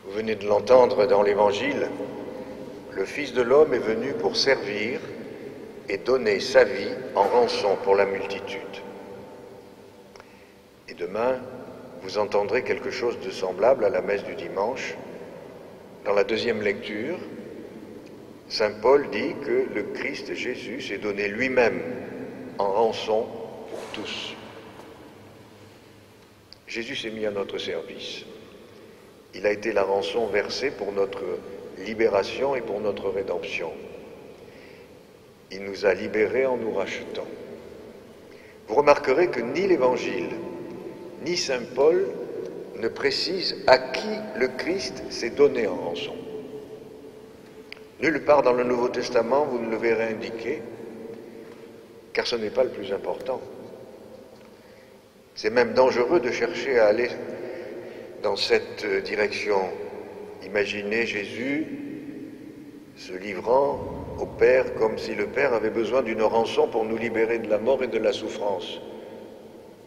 Vous venez de l'entendre dans l'Évangile, le Fils de l'homme est venu pour servir et donner sa vie en rançon pour la multitude. Et demain, vous entendrez quelque chose de semblable à la messe du dimanche. Dans la deuxième lecture, saint Paul dit que le Christ Jésus s'est donné lui-même en rançon pour tous. Jésus s'est mis à notre service. Il a été la rançon versée pour notre libération et pour notre rédemption. Il nous a libérés en nous rachetant. Vous remarquerez que ni l'Évangile, ni saint Paul ne précisent à qui le Christ s'est donné en rançon. Nulle part dans le Nouveau Testament, vous ne le verrez indiqué, car ce n'est pas le plus important. C'est même dangereux de chercher à aller dans cette direction. Imaginez Jésus se livrant au Père comme si le Père avait besoin d'une rançon pour nous libérer de la mort et de la souffrance.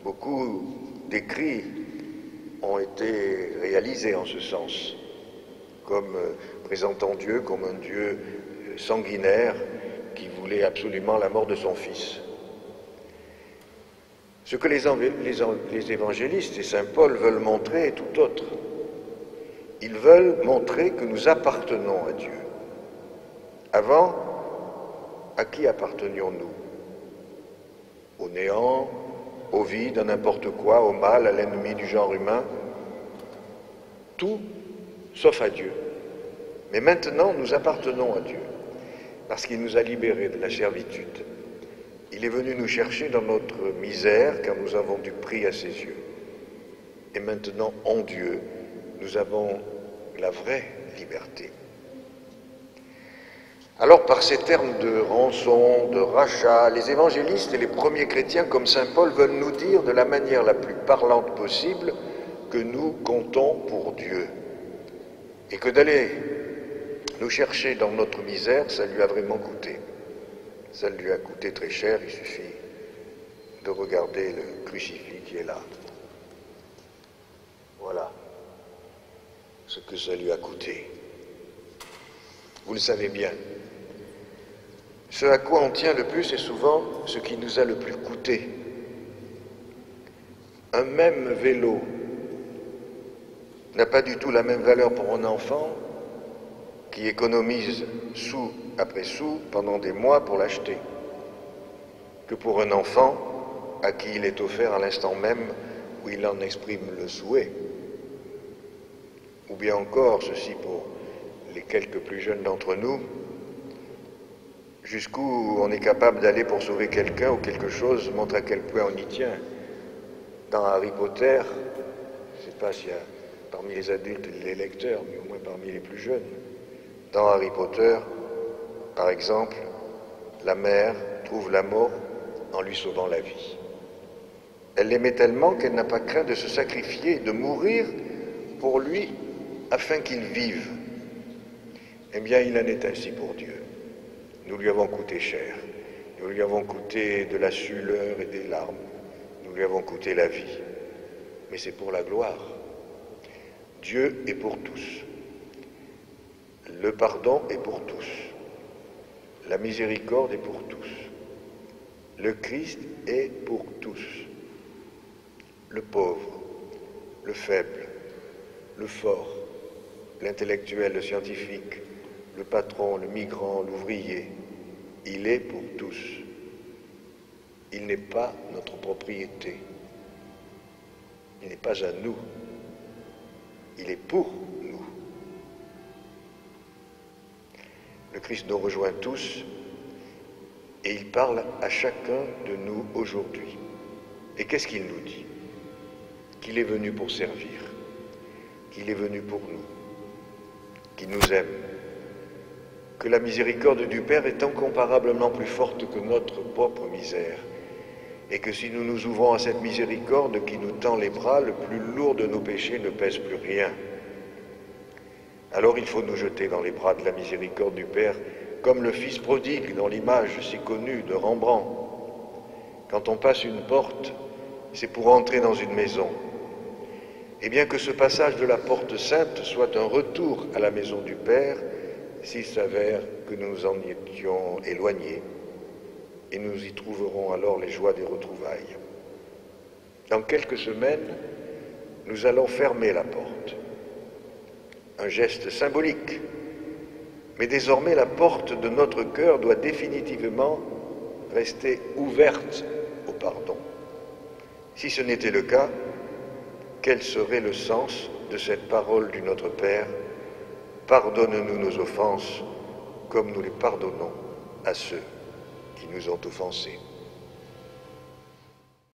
Beaucoup d'écrits ont été réalisés en ce sens, comme présentant Dieu comme un Dieu sanguinaire qui voulait absolument la mort de son Fils. Ce que les évangélistes et saint Paul veulent montrer est tout autre. Ils veulent montrer que nous appartenons à Dieu. Avant, à qui appartenions-nous? Au néant, au vide, à n'importe quoi, au mal, à l'ennemi du genre humain? Tout sauf à Dieu. Mais maintenant, nous appartenons à Dieu, parce qu'il nous a libérés de la servitude. Il est venu nous chercher dans notre misère, car nous avons du prix à ses yeux. Et maintenant, en Dieu, nous avons la vraie liberté. Alors, par ces termes de rançon, de rachat, les évangélistes et les premiers chrétiens, comme saint Paul, veulent nous dire de la manière la plus parlante possible que nous comptons pour Dieu. Et que d'aller nous chercher dans notre misère, ça lui a vraiment coûté. Ça lui a coûté très cher, il suffit de regarder le crucifix qui est là. Voilà ce que ça lui a coûté. Vous le savez bien. Ce à quoi on tient le plus est souvent ce qui nous a le plus coûté. Un même vélo n'a pas du tout la même valeur pour un enfant qui économise sou après sou pendant des mois pour l'acheter, que pour un enfant à qui il est offert à l'instant même où il en exprime le souhait. Ou bien encore, ceci pour les quelques plus jeunes d'entre nous, jusqu'où on est capable d'aller pour sauver quelqu'un ou quelque chose montre à quel point on y tient. Dans Harry Potter, je ne sais pas s'il y a parmi les adultes les lecteurs, mais au moins parmi les plus jeunes, dans Harry Potter, par exemple, la mère trouve la mort en lui sauvant la vie. Elle l'aimait tellement qu'elle n'a pas craint de se sacrifier, de mourir pour lui afin qu'il vive. Eh bien, il en est ainsi pour Dieu. Nous lui avons coûté cher. Nous lui avons coûté de la sueur et des larmes. Nous lui avons coûté la vie. Mais c'est pour la gloire. Dieu est pour tous. Le pardon est pour tous. La miséricorde est pour tous. Le Christ est pour tous. Le pauvre, le faible, le fort, l'intellectuel, le scientifique, le patron, le migrant, l'ouvrier, il est pour tous. Il n'est pas notre propriété. Il n'est pas à nous. Il est pour nous. Le Christ nous rejoint tous et il parle à chacun de nous aujourd'hui. Et qu'est-ce qu'il nous dit? Qu'il est venu pour servir, qu'il est venu pour nous, qu'il nous aime, que la miséricorde du Père est incomparablement plus forte que notre propre misère, et que si nous nous ouvrons à cette miséricorde qui nous tend les bras, le plus lourd de nos péchés ne pèse plus rien. Alors il faut nous jeter dans les bras de la miséricorde du Père, comme le fils prodigue dans l'image si connue de Rembrandt. Quand on passe une porte, c'est pour entrer dans une maison. Et bien que ce passage de la porte sainte soit un retour à la maison du Père, s'il s'avère que nous nous en étions éloignés, et nous y trouverons alors les joies des retrouvailles. Dans quelques semaines, nous allons fermer la porte. Un geste symbolique. Mais désormais, la porte de notre cœur doit définitivement rester ouverte au pardon. Si ce n'était le cas, quel serait le sens de cette parole du Notre Père ? Pardonne-nous nos offenses comme nous les pardonnons à ceux qui nous ont offensés.